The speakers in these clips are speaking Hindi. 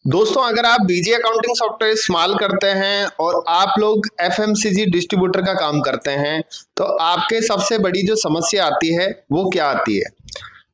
दोस्तों, अगर आप बीजी अकाउंटिंग सॉफ्टवेयर इस्तेमाल करते हैं और आप लोग एफएमसीजी डिस्ट्रीब्यूटर का काम करते हैं, तो आपके सबसे बड़ी जो समस्या आती है वो क्या आती है?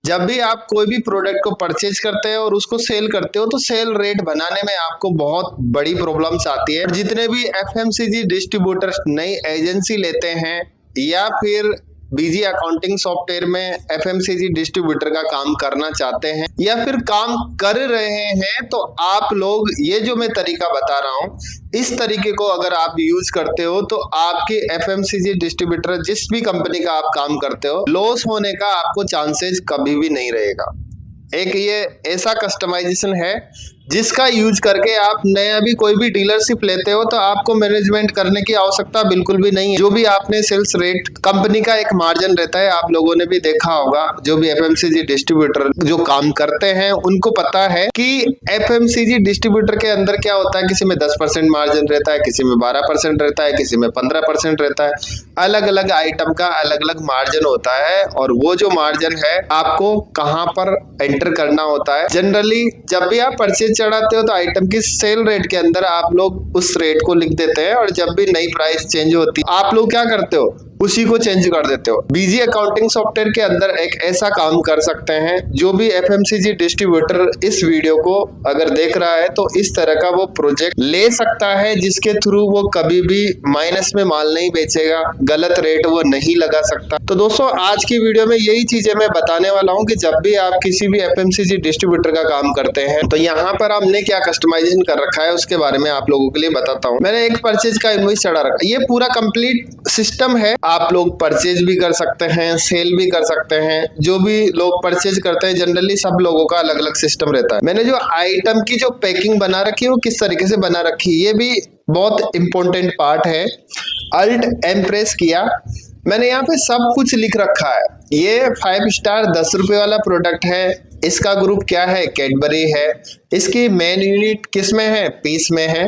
जब भी आप कोई भी प्रोडक्ट को परचेज करते हैं और उसको सेल करते हो तो सेल रेट बनाने में आपको बहुत बड़ी प्रॉब्लम्स आती है। जितने भी एफएमसीजी डिस्ट्रीब्यूटर नई एजेंसी लेते हैं या फिर बीजी अकाउंटिंग सॉफ्टवेयर में एफएमसीजी डिस्ट्रीब्यूटर का काम करना चाहते हैं या फिर काम कर रहे हैं, तो आप लोग ये जो मैं तरीका बता रहा हूँ, इस तरीके को अगर आप यूज करते हो तो आपके एफएमसीजी डिस्ट्रीब्यूटर जिस भी कंपनी का आप काम करते हो, लॉस होने का आपको चांसेस कभी भी नहीं रहेगा। एक ये ऐसा कस्टमाइजेशन है जिसका यूज करके आप नया भी कोई भी डीलरशिप लेते हो तो आपको मैनेजमेंट करने की आवश्यकता बिल्कुल भी नहीं है। जो भी आपने सेल्स रेट, कंपनी का एक मार्जिन रहता है, आप लोगों ने भी देखा होगा, जो भी एफएमसीजी डिस्ट्रीब्यूटर जो काम करते हैं उनको पता है कि एफएमसीजी डिस्ट्रीब्यूटर के अंदर क्या होता है। किसी में 10% मार्जिन रहता है, किसी में 12% रहता है, किसी में 15% रहता है। अलग अलग आइटम का अलग अलग मार्जिन होता है और वो जो मार्जिन है आपको कहाँ पर एंटर करना होता है। जनरली जब भी आप परचेज चढ़ाते हो तो आइटम की सेल रेट के अंदर आप लोग उस रेट को लिख देते हैं और जब भी नई प्राइस चेंज होती है आप लोग क्या करते हो, उसी को चेंज कर देते हो। बीजी अकाउंटिंग सॉफ्टवेयर के अंदर एक ऐसा काम कर सकते हैं, जो भी एफएमसीजी डिस्ट्रीब्यूटर इस वीडियो को अगर देख रहा है तो इस तरह का वो प्रोजेक्ट ले सकता है जिसके थ्रू वो कभी भी माइनस में माल नहीं बेचेगा, गलत रेट वो नहीं लगा सकता। तो दोस्तों, आज की वीडियो में यही चीजें मैं बताने वाला हूँ कि जब भी आप किसी भी एफएमसीजी डिस्ट्रीब्यूटर का काम करते हैं तो यहाँ पर हमने क्या कस्टमाइजेशन कर रखा है उसके बारे में आप लोगों के लिए बताता हूँ। मैंने एक परचेज का इनवॉइस चढ़ा रखा है, ये पूरा कंप्लीट सिस्टम है। आप लोग परचेज भी कर सकते हैं, सेल भी कर सकते हैं। जो भी लोग परचेज करते हैं जनरली सब लोगों का अलग अलग सिस्टम रहता है। मैंने जो आइटम की जो पैकिंग बना रखी है वो किस तरीके से बना रखी है, ये भी बहुत इंपॉर्टेंट पार्ट है। अल्ट एम प्रेस किया, मैंने यहाँ पे सब कुछ लिख रखा है। ये 5 स्टार 10 रुपए वाला प्रोडक्ट है। इसका ग्रुप क्या है, कैडबरी है। इसकी मेन यूनिट किस में है, पीस में है।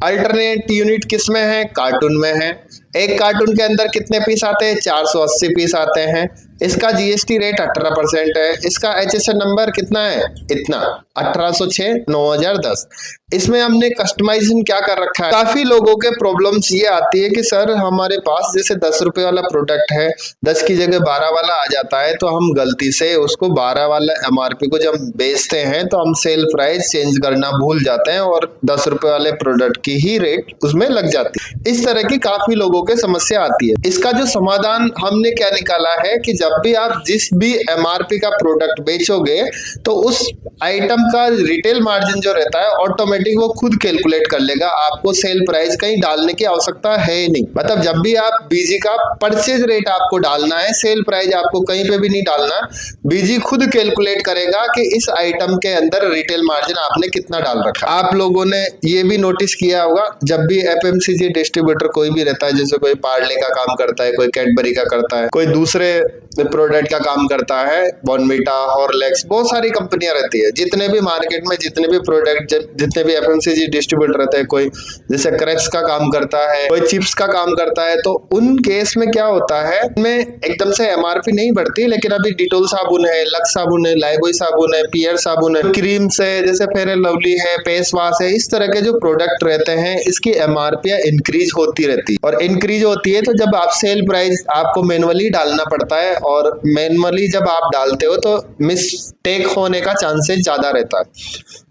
अल्टरनेट यूनिट किस में है, कार्टून में है। एक कार्टून के अंदर कितने पीस आते हैं, 480 पीस आते हैं। इसका जीएसटी रेट 18% है। इसका एचएसएन नंबर कितना है, इतना 1806-9010। इसमें हमने कस्टमाइजेशन क्या कर रखा है। काफी लोगों के प्रॉब्लम्स ये आती है कि सर हमारे पास जैसे 10 रुपए वाला प्रोडक्ट है, 10 की जगह 12 वाला आ जाता है, तो हम गलती से उसको 12 वाला एमआरपी को जब बेचते हैं तो हम सेल प्राइस चेंज करना भूल जाते हैं और 10 रुपए वाले प्रोडक्ट की ही रेट उसमें लग जाती है। इस तरह की काफी लोगों के समस्या आती है। इसका जो समाधान हमने क्या निकाला है कि जब भी आप जिस भी एमआरपी का प्रोडक्ट बेचोगे तो उस आइटम का रिटेल मार्जिन जो रहता है ऑटोमेटिक वो खुद कैलकुलेट कर लेगा। आपको सेल प्राइस कहीं डालने की आवश्यकता है ही नहीं। मतलब जब भी आप बीजी का परचेज रेट आपको डालना है, सेल प्राइस आपको कहीं पे भी नहीं डालना। बीजी खुद कैलकुलेट करेगा कि इस आइटम के अंदर रिटेल मार्जिन आपने कितना डाल रखा। आप लोगों ने ये भी नोटिस किया होगा, जब भी एफएमसीजी डिस्ट्रीब्यूटर कोई भी रहता है, जैसे कोई पार्ले का काम करता है, कोई कैडबरी का करता है, कोई दूसरे प्रोडक्ट का काम करता है, बॉर्नवीटा, हॉर्लिक्स, बहुत सारी कंपनियां रहती है। जितने भी मार्केट में जितने भी प्रोडक्ट, जितने भी एफएमसीजी डिस्ट्रीब्यूटर रहते हैं, कोई जैसे क्रैक्स का काम करता है, कोई चिप्स का काम करता है, तो उन केस में क्या होता है, में एकदम से एमआरपी नहीं बढ़ती। लेकिन अभी डिटोल साबुन है, लक्स साबुन है, लाइबॉय साबुन है, पियर साबुन है, क्रीम्स है, जैसे फेयर एंड लवली है, फेस वॉश है, इस तरह के जो प्रोडक्ट रहते हैं इसकी एमआरपी इंक्रीज होती रहती है। और इंक्रीज होती है तो जब आप सेल प्राइस आपको मैनुअली डालना पड़ता है, और मैनुअली जब आप डालते हो तो मिस्टेक होने का चांसेस ज्यादा रहता है।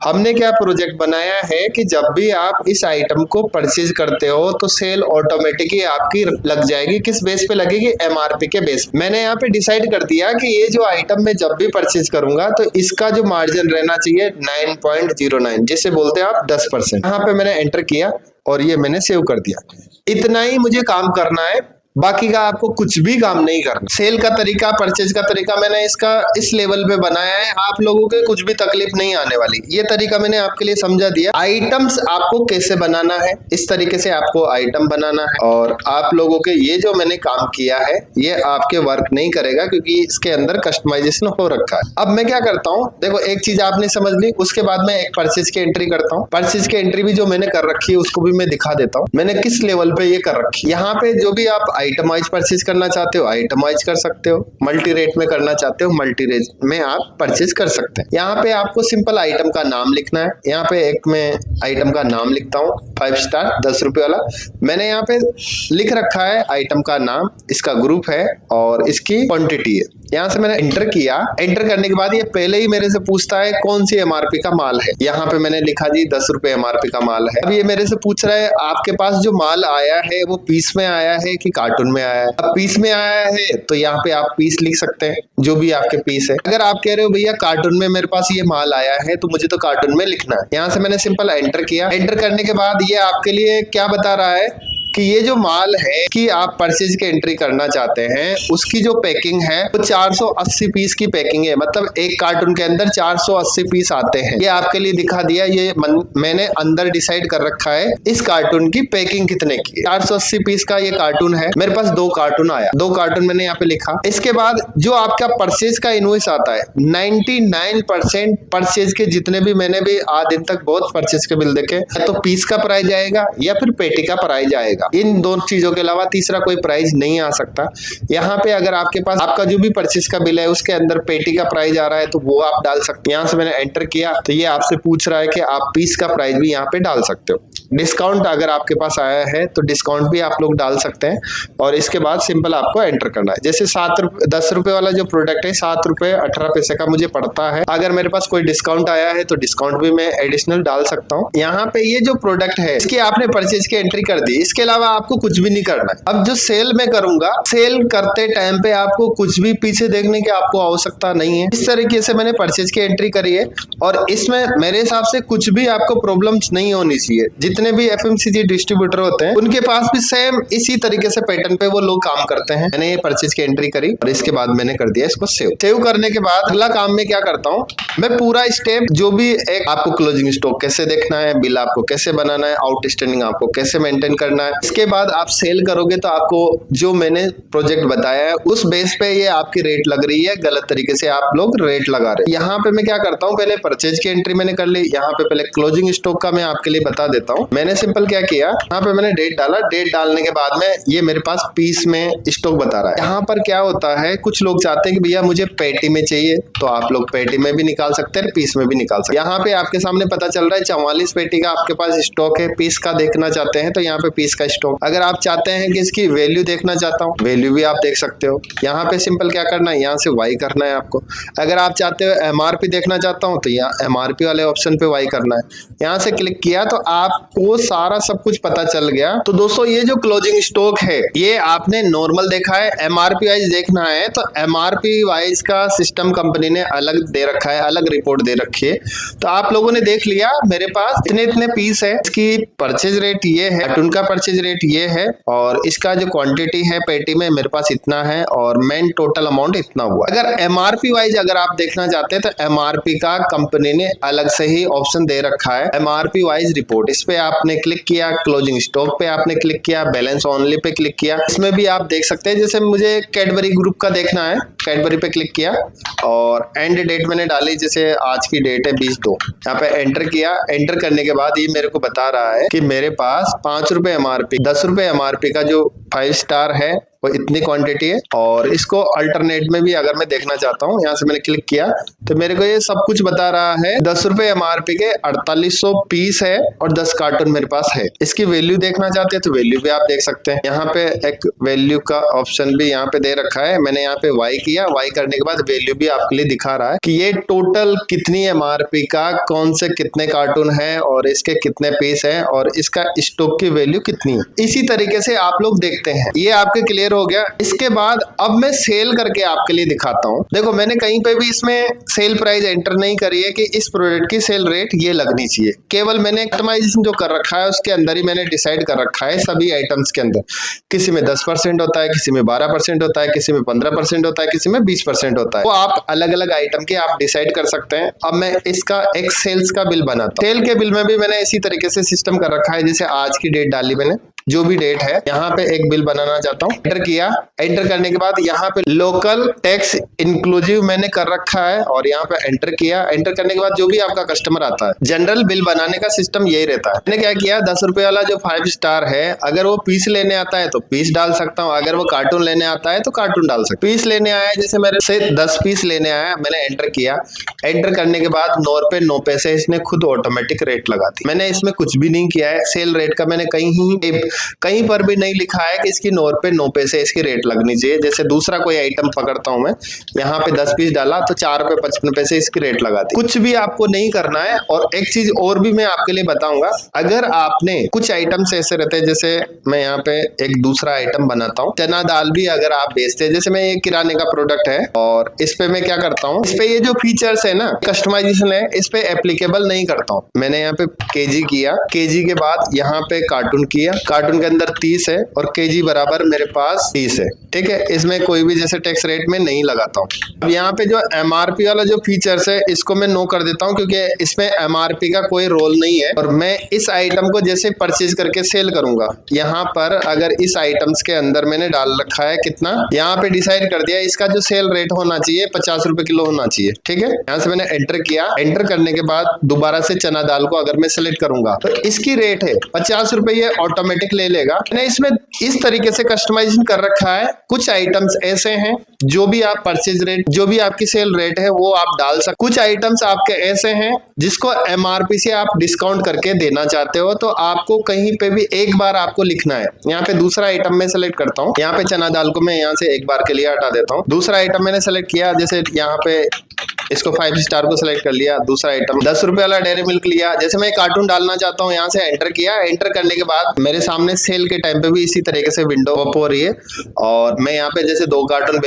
हमने क्या प्रोजेक्ट बनाया है कि जब भी आप इस आइटम को परचेज करते हो तो सेल ऑटोमेटिकली आपकी लग जाएगी। किस बेस पे लगेगी, एमआरपी के बेस पे। मैंने यहाँ पे डिसाइड कर दिया कि ये जो आइटम मैं जब भी परचेज करूंगा तो इसका जो मार्जिन रहना चाहिए 9.09, जिसे बोलते हैं आप 10%। यहाँ पे मैंने एंटर किया और ये मैंने सेव कर दिया। इतना ही मुझे काम करना है, बाकी का आपको कुछ भी काम नहीं करना। सेल का तरीका, परचेज का तरीका मैंने इसका इस लेवल पे बनाया है, आप लोगों के कुछ भी तकलीफ नहीं आने वाली। ये तरीका मैंने आपके लिए समझा दिया। आइटम्स आपको कैसे बनाना है, इस तरीके से आपको आइटम बनाना है। और आप लोगों के ये जो मैंने काम किया है ये आपके वर्क नहीं करेगा क्योंकि इसके अंदर कस्टमाइजेशन हो रखा है। अब मैं क्या करता हूँ, देखो एक चीज आपने समझ ली, उसके बाद मैं एक परचेज की एंट्री करता हूँ। परचेज की एंट्री भी जो मैंने कर रखी है उसको भी मैं दिखा देता हूँ मैंने किस लेवल पे ये कर रखी है। यहाँ पे जो भी आप आइटमाइज परचेज करना चाहते हो आइटमाइज कर सकते हो, मल्टी रेट में करना चाहते हो मल्टी रेट में आप परचेज कर सकते हैं। यहाँ पे आपको सिंपल आइटम का नाम लिखना है। यहाँ पे एक मैं आइटम का नाम लिखता हूँ 5 स्टार 10 रुपए वाला। मैंने यहाँ पे लिख रखा है आइटम का नाम, इसका ग्रुप है और इसकी क्वांटिटी है। यहाँ से मैंने एंटर किया। एंटर करने के बाद ये पहले ही मेरे से पूछता है कौन सी एमआरपी का माल है। यहाँ पे मैंने लिखा जी 10 रुपए एमआरपी का माल है। अब ये मेरे से पूछ रहा है आपके पास जो माल आया है वो पीस में आया है कि कार्टून में आया है। अब पीस में आया है तो यहाँ पे आप पीस लिख सकते हैं, जो भी आपके पीस है। अगर आप कह रहे हो भैया कार्टून में मेरे पास ये माल आया है तो मुझे तो कार्टून में लिखना है। यहाँ से मैंने सिंपल एंटर किया। एंटर करने के बाद ये आपके लिए क्या बता रहा है कि ये जो माल है कि आप परचेज की एंट्री करना चाहते हैं उसकी जो पैकिंग है वो 480 पीस की पैकिंग है। मतलब एक कार्टून के अंदर 480 पीस आते हैं। ये आपके लिए दिखा दिया। ये मैंने अंदर डिसाइड कर रखा है इस कार्टून की पैकिंग कितने की। 480 पीस का ये कार्टून है। मेरे पास 2 कार्टून आया, 2 कार्टून मैंने यहाँ पे लिखा। इसके बाद जो आपका परचेज का इनवॉइस आता है 99% परचेज के जितने भी मैंने भी आज दिन तक बहुत परचेज के बिल देखे, तो पीस का प्राइस आएगा या फिर पेटी का प्राइस आएगा। इन दोनों चीजों के अलावा तीसरा कोई प्राइस नहीं आ सकता। यहाँ पे अगर आपके पास आपका जो भी परचेज का बिल है उसके अंदर पेटी का प्राइस आ रहा है तो वो आप डाल सकते हैं। यहाँ से मैंने एंटर किया तो ये आपसे पूछ रहा है कि आप पीस का प्राइस भी यहाँ पे डाल सकते हो। डिस्काउंट अगर आपके पास आया है तो डिस्काउंट भी आप लोग डाल सकते हैं और इसके बाद सिंपल आपको एंटर करना है। जैसे 10 रुपए वाला जो प्रोडक्ट है 7 रुपए 18 पैसे का मुझे पड़ता है। अगर मेरे पास कोई डिस्काउंट आया है तो डिस्काउंट भी मैं एडिशनल डाल सकता हूँ। यहाँ पे ये जो प्रोडक्ट है इसकी आपने परचेज की एंट्री कर दी। इसके अलावा आपको कुछ भी नहीं करना है। अब जो सेल में करूंगा, सेल करते टाइम पे आपको कुछ भी पीछे देखने की आपको आवश्यकता नहीं है। इस तरीके से मैंने परचेज की एंट्री करी है और इसमें मेरे हिसाब से कुछ भी आपको प्रॉब्लम्स नहीं होनी चाहिए। जितने भी एफएमसीजी डिस्ट्रीब्यूटर होते हैं उनके पास भी सेम इसी तरीके से पैटर्न पे वो लोग काम करते हैं। मैंने ये परचेज की एंट्री करी और इसके बाद मैंने कर दिया इसको सेव करने के बाद अगला काम में क्या करता हूँ, मैं पूरा स्टेप जो भी एक आपको क्लोजिंग स्टॉक कैसे देखना है, बिल आपको कैसे बनाना है, आउटस्टैंडिंग आपको कैसे मेंटेन करना है, इसके बाद आप सेल करोगे तो आपको जो मैंने प्रोजेक्ट बताया है उस बेस पे ये आपकी रेट लग रही है। गलत तरीके से आप लोग रेट लगा रहे हैं। यहाँ पे मैं क्या करता हूँ, पहले परचेज की एंट्री मैंने कर ली। यहाँ पे पहले क्लोजिंग स्टॉक का मैं आपके लिए बता देता हूँ। मैंने सिंपल क्या किया, यहाँ पे मैंने डेट डाला। डेट डालने के बाद में ये मेरे पास पीस में स्टॉक बता रहा है। यहाँ पर क्या होता है, कुछ लोग चाहते हैं कि भैया मुझे पेटी में चाहिए तो आप लोग पेटी में भी निकाल सकते हैं, पीस में भी निकाल सकते हैं। यहाँ पे आपके सामने पता चल रहा है 44 पेटी का आपके पास स्टॉक है। पीस का देखना चाहते हैं तो यहाँ पे पीस का स्टॉक। अगर आप चाहते हैं कि इसकी वैल्यू देखना चाहता हूँ, वैल्यू भी आप देख सकते हो। यहाँ पे सिंपल क्या करना है, यहाँ से वाई करना है आपको। अगर आप चाहते हो एमआरपी देखना चाहता हूँ तो यहाँ एमआरपी वाले ऑप्शन पे वाई करना है। यहाँ से क्लिक किया तो आपको सारा सब कुछ पता चल गया। तो दोस्तों ये जो क्लोजिंग स्टॉक है ये आपने नॉर्मल देखा है, एमआरपी वाइज देखना है तो एमआरपी वाइज का सिस्टम कंपनी ने अलग दे रखा है, अलग रिपोर्ट दे रखी है। तो आप लोगों ने देख लिया मेरे पास इतने इतने पीस है, इसकी परचेज रेट ये है, कार्टून का परचेज रेट ये है और इसका जो क्वांटिटी है पेटी में मेरे पास इतना है और मेन टोटल अमाउंट इतना हुआ। अगर एमआरपी वाइज अगर आप देखना चाहते हैं तो एमआरपी का कंपनी ने अलग से ही ऑप्शन दे रखा है, एमआरपी वाइज रिपोर्ट। इस पे आपने क्लिक किया, क्लोजिंग स्टॉक पे आपने क्लिक किया, बैलेंस ओनली पे क्लिक किया। इसमें भी आप देख सकते हैं, जैसे मुझे कैडबरी ग्रुप का देखना है, कैडबरी पे क्लिक किया और एंड डेट मैंने डाली, जैसे आज की डेट है 20/2। यहाँ पे एंटर किया। एंटर करने के बाद ये मेरे को बता रहा है कि मेरे पास 5 रुपए एमआरपी 10 रुपए एमआरपी का जो 5 स्टार है वो इतनी क्वांटिटी है। और इसको अल्टरनेट में भी अगर मैं देखना चाहता हूँ, यहाँ से मैंने क्लिक किया तो मेरे को ये सब कुछ बता रहा है। 10 रुपए एमआरपी के 4800 पीस है और 10 कार्टून मेरे पास है। इसकी वैल्यू देखना चाहते हैं तो वैल्यू भी आप देख सकते हैं। यहाँ पे एक वैल्यू का ऑप्शन भी यहाँ पे दे रखा है। मैंने यहाँ पे वाई किया, वाई करने के बाद वैल्यू भी आपके लिए दिखा रहा है कि ये टोटल कितनी एमआरपी का कौन से कितने कार्टून है और इसके कितने पीस है और इसका स्टॉक की वैल्यू कितनी है। इसी तरीके से आप लोग देखते हैं। ये आपके क्लियर हो गया। इसके बाद अब मैं सेल करके आपके लिए दिखाता हूं। देखो मैंने कहीं पे भी इसमें सेल प्राइस एंटर नहीं करी है कि इस प्रोडक्ट की सेल रेट ये लगनी चाहिए। केवल मैंने कस्टमाइजेशन जो कर रखा है उसके अंदर ही मैंने डिसाइड कर रखा है सभी आइटम्स के अंदर। किसी में 10% होता है, किसी में 12% होता है, किसी में 15% होता है, किसी में 20% होता है। वो आप अलग अलग आइटम के आप डिसाइड कर सकते हैं। अब मैं इसका एक सेल्स का बिल बनाता हूं। सेल के बिल में भी मैंने इसी तरीके से सिस्टम कर रखा है। जैसे आज की डेट डाली मैंने जो भी डेट है, यहाँ पे एक बिल बनाना चाहता हूँ। एंटर किया, एंटर करने के बाद यहाँ पे लोकल टैक्स इंक्लूसिव मैंने कर रखा है और यहाँ पे एंटर किया। एंटर करने के बाद जो भी आपका कस्टमर आता है, जनरल बिल बनाने का सिस्टम यही रहता है। मैंने क्या किया, 10 रुपए वाला जो 5 स्टार है, अगर वो पीस लेने आता है तो पीस डाल सकता हूँ, अगर वो कार्टून लेने आता है तो कार्टून डाल सकता हूँ। पीस लेने आया, जैसे मेरे से 10 पीस लेने आया, मैंने एंटर किया। एंटर करने के बाद 9 रुपए 9 पैसे इसने खुद ऑटोमेटिक रेट लगा दी। मैंने इसमें कुछ भी नहीं किया है। सेल रेट का मैंने कहीं पर भी नहीं लिखा है कि इसकी 9 रुपए 9 पैसे इसकी रेट लगनी चाहिए। जैसे दूसरा कोई आइटम पकड़ता हूं मैं, यहाँ पे 10 पीस डाला तो 4 रुपए 55 पैसे इसकी रेट लगा दी। कुछ भी आपको नहीं करना है। और एक चीज और भी मैं आपके लिए बताऊंगा, अगर आपने कुछ आइटम्स ऐसे रहते हैं, जैसे मैं यहाँ पे एक दूसरा आइटम बनाता हूँ, चना दाल भी अगर आप बेचते हैं, जैसे मैं ये किराने का प्रोडक्ट है और इस पे मैं क्या करता हूँ, इस पे ये जो फीचर्स है ना, कस्टमाइजेशन है, इस पे एप्लीकेबल नहीं करता हूँ। मैंने यहाँ पे केजी किया, केजी के बाद यहाँ पे कार्टून किया, कार्टून के अंदर 30 है और केजी बराबर मेरे पास 30 है, ठीक है। इसमें कोई भी जैसे टैक्स रेट में नहीं लगाता हूँ। अब यहाँ पे जो एमआरपी वाला जो फीचर्स है, इसको मैं नो कर देता हूँ, क्योंकि इसमें एमआरपी का कोई रोल नहीं है। और मैं इस आइटम को जैसे परचेज करके सेल करूंगा, यहाँ पर अगर इस आइटम्स के अंदर मैंने डाल रखा है कितना, यहाँ पे डिसाइड कर दिया इसका जो सेल रेट होना चाहिए 50 रुपए किलो होना चाहिए, ठीक है। यहाँ से मैंने एंटर किया। एंटर करने के बाद दोबारा से चना दाल को अगर मैं सेलेक्ट करूंगा तो इसकी रेट है 50 रुपए, ये ऑटोमेटिक ले लेगा। मैंने इसमें इस तरीके से कस्टमाइजेशन कर रखा है। कुछ आइटम्स ऐसे हैं जो भी आप परचेज रेट, जो भी आपकी सेल रेट है वो आप डाल सकते। कुछ आइटम्स आपके ऐसे हैं जिसको एमआरपी से आप डिस्काउंट करके देना चाहते हो, तो आपको कहीं पे भी एक बार आपको लिखना है। यहाँ पे दूसरा आइटम मैं सेलेक्ट करता हूँ, यहाँ पे चना दाल को मैं यहाँ से एक बार के लिए हटा देता हूँ। दूसरा आइटम मैंने सेलेक्ट किया, जैसे यहाँ पे इसको 5 स्टार को सिलेक्ट कर लिया। दूसरा आइटम 10 रुपए वाला डेयरी मिल्क लिया। जैसे मैं कार्टून डालना चाहता हूँ, यहाँ से एंटर किया। एंटर करने के बाद मेरे सामने सेल के टाइम पे भी इसी तरीके से विंडो अप हो रही है और मैं यहाँ पे जैसे 2 कार्टून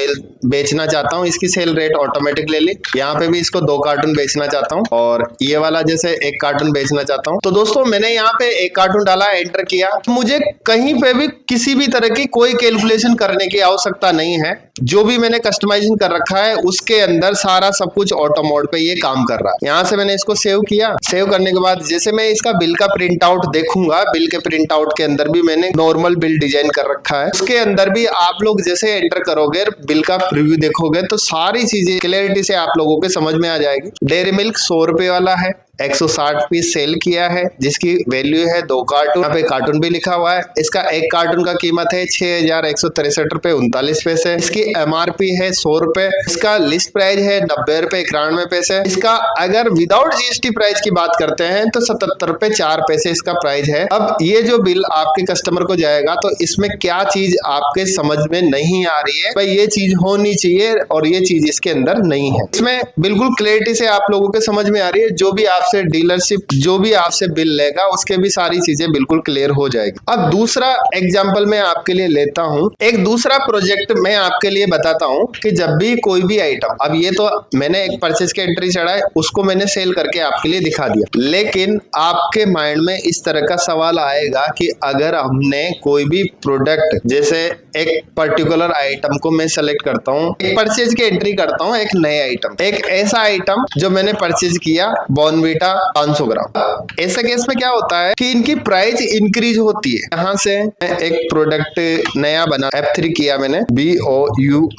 बेचना चाहता हूँ, इसकी सेल रेट ऑटोमेटिक ले ली। यहाँ पे भी इसको 2 कार्टून बेचना चाहता हूँ और ये वाला जैसे 1 कार्टून बेचना चाहता हूँ। तो दोस्तों मैंने यहाँ पे 1 कार्टून डाला, एंटर किया। मुझे कहीं पे भी किसी भी तरह की कोई कैलकुलेशन करने की आवश्यकता नहीं है। जो भी मैंने कस्टमाइजेशन कर रखा है उसके अंदर सारा सब कुछ ऑटो मोड पे ये काम कर रहा है। यहाँ से मैंने इसको सेव किया। सेव करने के बाद जैसे मैं इसका बिल का प्रिंट आउट देखूंगा, बिल के प्रिंट आउट के अंदर भी मैंने नॉर्मल बिल डिजाइन कर रखा है। उसके अंदर भी आप लोग जैसे एंटर करोगे, बिल का प्रीव्यू देखोगे तो सारी चीजें क्लैरिटी से आप लोगों के समझ में आ जाएगी। डेयरी मिल्क 100 रुपए वाला है, 160 पीस सेल किया है, जिसकी वैल्यू है 2 कार्टून। यहाँ पे कार्टून भी लिखा हुआ है। इसका 1 कार्टून का कीमत है 6163 रुपए 39 पैसे। इसकी एमआरपी है 100 रुपए। इसका लिस्ट प्राइस है 90 रुपए 91 पैसे। इसका अगर विदाउट जीएसटी प्राइस की बात करते हैं तो 77 रुपए 4 पैसे इसका प्राइस है। अब ये जो बिल आपके कस्टमर को जाएगा तो इसमें क्या चीज आपके समझ में नहीं आ रही है, भाई ये चीज होनी चाहिए और ये चीज इसके अंदर नहीं है। इसमें बिल्कुल क्लैरिटी से आप लोगों के समझ में आ रही है। जो भी आपसे डीलरशिप, जो भी आपसे बिल लेगा उसके भी सारी चीजें बिल्कुल क्लियर हो जाएगी। अब दूसरा एग्जांपल मैं आपके लिए लेता हूं। एक दूसरा प्रोजेक्ट मैं आपके लिए बताता हूं कि जब भी कोई भी आइटम, अब ये तो मैंने एक परचेज की एंट्री चढ़ा है, उसको मैंने सेल करके आपके लिए दिखा दिया, लेकिन आपके माइंड में इस तरह का सवाल आएगा कि अगर हमने कोई भी प्रोडक्ट, जैसे एक पर्टिकुलर आइटम को मैं सेलेक्ट करता हूं, एक परचेज की एंट्री करता हूं, एक नया आइटम, एक ऐसा आइटम जो मैंने परचेज किया, बॉर्नवीटा 500 ग्राम। ऐसे केस में क्या होता है कि इनकी प्राइस इंक्रीज होती है। यहाँ से एक प्रोडक्ट नया बना, F3 किया मैंने, BOURNVITA,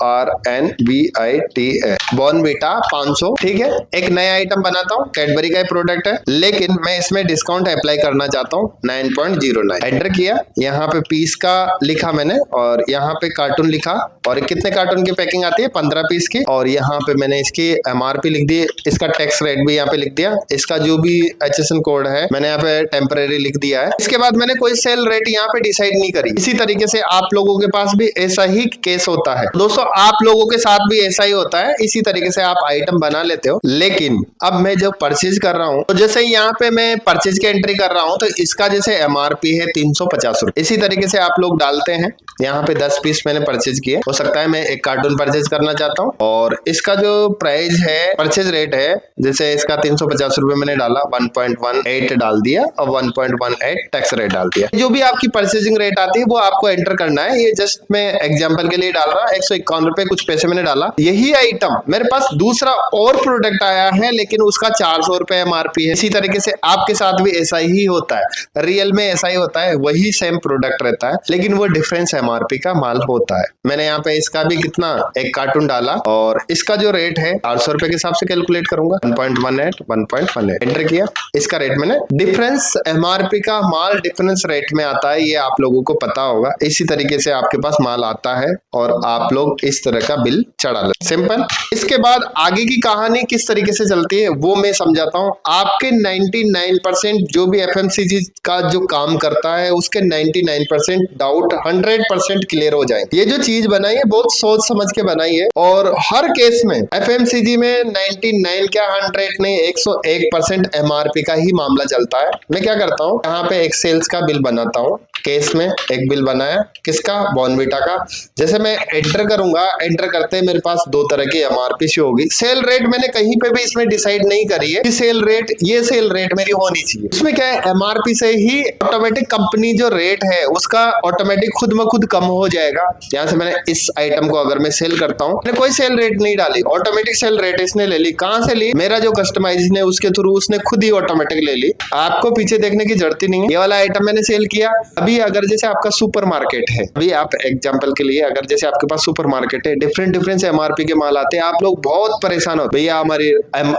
बॉर्नवीटा 500, ठीक है। एक नया आइटम बनाता हूँ, कैडबरी का प्रोडक्ट है, लेकिन मैं इसमें डिस्काउंट अप्लाई करना चाहता हूँ 9.09। एंटर किया, यहाँ पे पीस का लिखा मैंने और यहाँ पे कार्टून लिखा और कितने कार्टून की पैकिंग आती है, 15 पीस की, और यहाँ पे मैंने इसकी एमआरपी लिख दी, इसका टैक्स रेट भी यहाँ पे लिख दिया, इसका जो भी HSN कोड है मैंने यहाँ पे टेम्परेरी लिख दिया है। इसके बाद मैंने कोई सेल रेट यहाँ पे डिसाइड नहीं करी। इसी तरीके से आप लोगों के पास भी ऐसा ही केस होता है दोस्तों, आप लोगों के साथ भी ऐसा ही होता है। इसी तरीके से आप आइटम बना लेते हो, लेकिन अब मैं जब परचेज कर रहा हूँ तो जैसे यहाँ पे मैं परचेज की एंट्री कर रहा हूँ तो इसका जैसे एमआरपी है 350 रुपए। इसी तरीके से आप लोग डालते हैं। यहाँ पे 10 पीस मैंने परचेज किए, हो सकता है मैं 1 कार्टून परचेज करना चाहता हूँ और इसका जो प्राइस है, परचेज रेट है, जैसे इसका 350 रुपए मैंने डाला 1.18 डाल दिया और 1.18 टैक्स रेट डाल दिया। जो भी आपकी परचेजिंग रेट आती है वो आपको एंटर करना है। ये जस्ट मैं एग्जांपल के लिए डाल रहा, 151 रुपए कुछ पैसे मैंने डाला। यही आइटम मेरे पास दूसरा और प्रोडक्ट आया है लेकिन उसका 400 रुपए एमआरपी है। इसी तरीके से आपके साथ भी ऐसा ही होता है, रियल में ऐसा ही होता है, वही सेम प्रोडक्ट रहता है लेकिन वो डिफरेंस एमआरपी का माल होता है। मैंने यहाँ पे इसका भी कितना एक कार्टून डाला और इसका जो रेट है 400 रुपए के हिसाब से कैलकुलेट करूंगा, 1.18 एंटर किया। इसका रेट मैंने डिफरेंस एमआरपी का माल डिफरेंस रेट में आता है, ये आप लोगों को पता होगा। इसी तरीके से आपके पास माल आता है और आप लोग इस तरह का बिल चढ़ा लेते, सिंपल। इसके बाद आगे की कहानी किस तरीके से चलती है वो मैं समझाता हूँ। आपके 99% जो भी एफएमसीजी का जो काम करता है उसके 99% डाउट 100% क्लियर हो जाए। ये जो चीज बनाई है बहुत सोच समझ के बनाई है और हर केस में एफएमसीजी में 99 क्या 100 नहीं 101% एमआरपी का ही मामला चलता है। मैं क्या करता हूँ, यहाँ पे एक सेल्स का बिल बनाता हूँ। केस में एक बिल बनाया, किसका, बॉर्नविटा का। जैसे मैं एंटर करूंगा, एंटर करते मेरे पास दो तरह की एमआरपी शो होगी। सेल रेट मैंने कहीं पे भी इसमें डिसाइड नहीं करी है कि सेल रेट ये सेल रेट मेरी होनी चाहिए। इसमें क्या है, एमआरपी से ही ऑटोमेटिक कंपनी जो रेट है उसका ऑटोमेटिक खुद ब खुद कम हो जाएगा। यहाँ से मैंने इस आइटम को अगर मैं सेल करता हूँ, मैंने कोई सेल रेट नहीं डाली, ऑटोमेटिक सेल रेट इसने ले ली। कहां से ली, मेरा जो कस्टमाइजेशन है उसके थ्रू उसने खुद ही ऑटोमेटिक ले ली, आपको पीछे देखने की जरूरत ही नहीं है। ये वाला आइटम मैंने सेल किया। अभी अगर जैसे आपका सुपर मार्केट है, अभी आप एग्जांपल के लिए अगर जैसे आपके पास सुपर मार्केट है, डिफरेंट एमआरपी के माल आते हैं, आप लोग बहुत परेशान हो, भैया हमारी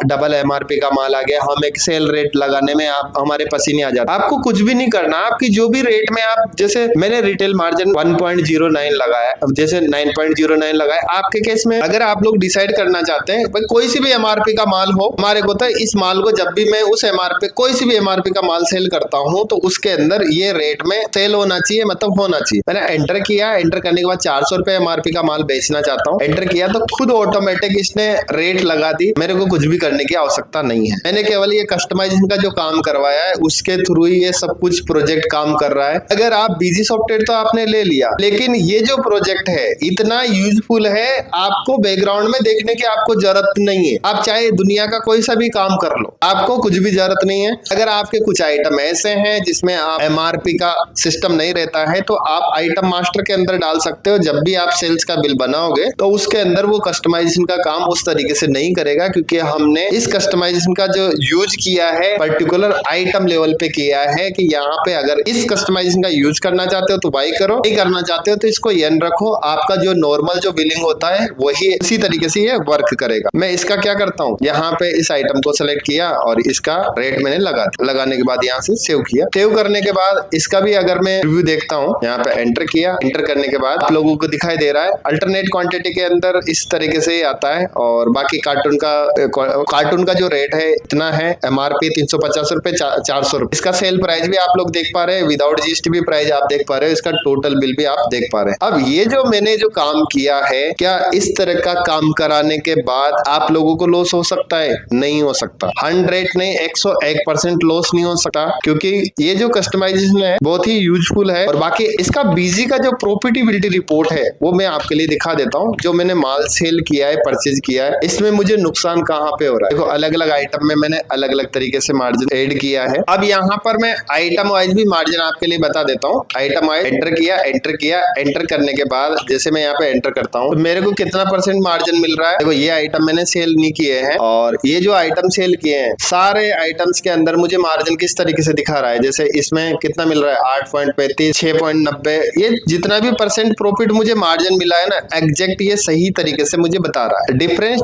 डबल एमआरपी का माल आ गया, हम एक सेल रेट लगाने में आप हमारे पसीने आ जाते। आपको कुछ भी नहीं करना, आपकी जो भी रेट में आप, जैसे मैंने रिटेल मार्जिन 1.09 लगाया, जैसे 9.09 लगाया। आपके केस में अगर आप लोग डिसाइड करना चाहते हैं भाई कोई सी भी एमआरपी का माल हो, हमारे को तो इस माल को जब भी मैं उस एमआरपी कोई सी भी एमआरपी का माल सेल करता हूं तो उसके अंदर ये रेट में सेल होना चाहिए, मतलब होना चाहिए। मैंने एंटर किया, एंटर करने के बाद 400 रुपए एमआरपी का माल बेचना चाहता हूँ, एंटर किया तो खुद ऑटोमेटिक इसने रेट लगा दी। मेरे को कुछ भी करने की आवश्यकता नहीं है, मैंने केवल ये कस्टमाइजेशन का जो काम करवाया है उसके थ्रू ही ये सब कुछ प्रोजेक्ट काम कर रहा है। अगर आप बिजी सॉफ्टवेयर तो आपने ले लिया, लेकिन ये जो प्रोजेक्ट है इतना यूजफुल है, आपको बैकग्राउंड में देखने की आपको जरूरत नहीं है। आप चाहे दुनिया का कोई सा भी काम कर लो, आपको कुछ भी जरूरत नहीं है। अगर आपके कुछ आइटम ऐसे हैं जिसमें आप एमआरपी का सिस्टम नहीं रहता है तो आप आइटम मास्टर के अंदर डाल सकते हो। जब भी आप सेल्स का बिल बनाओगे तो उसके अंदर वो कस्टमाइजेशन का काम उस तरीके से नहीं करेगा, क्योंकि हमने इस कस्टमाइजेशन का जो यूज किया है पर्टिकुलर आइटम लेवल पे किया है कि यहाँ पे अगर इस कस्टमाइजेशन का यूज करना चाहते हो तो बाई करो, नहीं करना चाहते हो तो इसको एन रखो। आपका जो नॉर्मल जो बिलिंग होता है वही इसी तरीके से ये वर्क करेगा। मैं इसका क्या करता हूँ, यहाँ पे इस आइटम को सेलेक्ट किया और इसका रेट मैंने लगाने के बाद यहाँ से सेव किया। सेव करने के बाद इसका भी अगर मैं रिव्यू देखता हूँ, यहाँ पे एंटर किया, एंटर करने के बाद आप लोगों को दिखाई दे रहा है अल्टरनेट क्वांटिटी के अंदर इस तरीके से आता है। और बाकी कार्टून का जो रेट है इतना है, एमआरपी 350 रुपए, 400 रुपए। इसका सेल प्राइस भी आप लोग देख पा रहे हैं, विदाउट जीएसटी भी प्राइस आप देख पा रहे हो, इसका टोटल बिल भी आप देख पा रहे हैं। अब ये जो मैंने जो काम किया है, क्या इस तरह का काम कराने के बाद आप लोगों को लॉस हो सकता है? नहीं हो सकता। 100 नहीं 101% लॉस नहीं हो सकता, क्योंकि ये जो कस्टमाइजेशन है बहुत ही यूजफुल है। और बाकी इसका बीजी का जो प्रॉफिटेबिलिटी रिपोर्ट है वो मैं आपके लिए दिखा देता हूँ। जो मैंने माल सेल किया है, परचेज किया है, इसमें मुझे नुकसान कहाँ पे हो रहा है। देखो अलग अलग आइटम में मैंने अलग अलग तरीके से मार्जिन ऐड किया है। अब यहाँ पर मैं आइटम वाइज भी मार्जिन आपके लिए बता देता हूँ। आइटम वाइज एंटर किया, एंटर करने के बाद जैसे मैं यहाँ पे एंटर करता हूँ तो मेरे को कितना % मार्जिन मिल रहा है। देखो ये आइटम मैंने सेल नहीं किए हैं और ये जो आइटम सेल किए हैं सारे आइटम्स के अंदर मुझे मार्जिन किस तरीके से दिखा रहा है। जैसे इसमें कितना मिल रहा है 8.35, 6.90, ये जितना भी % प्रॉफिट मुझे मार्जिन मिला है ना, एग्जैक्ट ये सही तरीके से मुझे बता रहा है।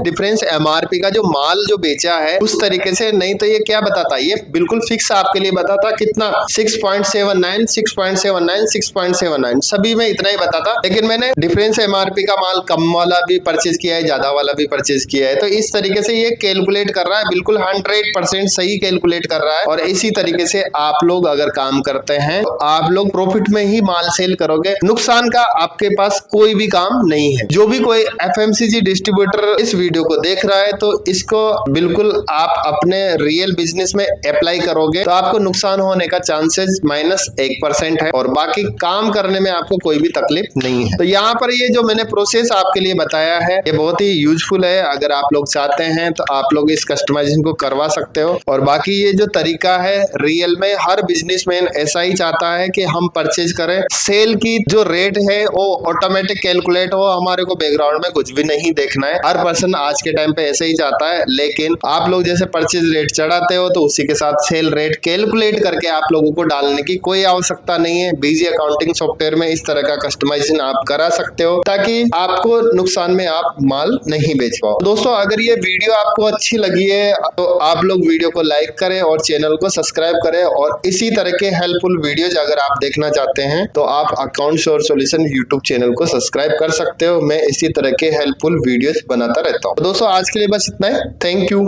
डिफरेंस एमआरपी का जो माल जो बेचा है उस तरीके से नहीं तो ये क्या बताता, ये बिल्कुल फिक्स आपके लिए बताता कितना 6.79, 6.79, 6.79 सभी में इतना ही बताता। लेकिन मैंने डिफरेंस एमआरपी का माल कम वाला भी परचेज किया है, ज्यादा वाला भी परचेज किया है, तो इस तरीके से ये कैलकुलेट कर रहा है, बिल्कुल 100% सही कैलकुलेट कर रहा है। और इसी तरीके से आप लोग अगर काम करते हैं तो आप लोग प्रॉफिट में ही माल सेल करोगे, नुकसान का आपके पास कोई भी काम नहीं है। जो भी कोई एफएमसीजी डिस्ट्रीब्यूटर इस वीडियो को देख रहा है तो इसको बिल्कुल आप अपने रियल बिजनेस में अप्लाई करोगे तो आपको नुकसान होने का चांसेस -1% है और बाकी काम करने में आपको कोई भी तकलीफ नहीं है। तो यहाँ पर ये जो मैंने प्रोसेस आपके लिए बताया है ये बहुत ही यूजफुल है। अगर आप लोग चाहते हैं तो आप लोग इस कस्टमाइजेशन को करवा करवा सकते हो। और बाकी ये जो तरीका है रियल में हर बिजनेसमैन ऐसा ही चाहता है कि हम परचेज करें, सेल की जो रेट है वो ऑटोमेटिक कैलकुलेट हो, हमारे को बैकग्राउंड में कुछ भी नहीं देखना है। हर पर्सन आज के टाइम पे ऐसे ही चाहता है, लेकिन आप लोग जैसे परचेज रेट चढ़ाते हो तो उसी के साथ सेल रेट कैलकुलेट करके आप लोगों को डालने की कोई आवश्यकता नहीं है। बीजी अकाउंटिंग सॉफ्टवेयर में इस तरह का कस्टमाइजेशन आप करा सकते हो ताकि आपको नुकसान में आप माल नहीं बेच पाओ। दोस्तों, अगर ये वीडियो आपको अच्छी लगी है तो आप लोग वीडियो को लाइक करें और चैनल को सब्सक्राइब करें, और इसी तरह के हेल्पफुल वीडियोज अगर आप देखना चाहते हैं तो आप अकाउंट्स और सॉल्यूशन यूट्यूब चैनल को सब्सक्राइब कर सकते हो। मैं इसी तरह के हेल्पफुल वीडियोज बनाता रहता हूँ। दोस्तों, आज के लिए बस इतना है। Thank you.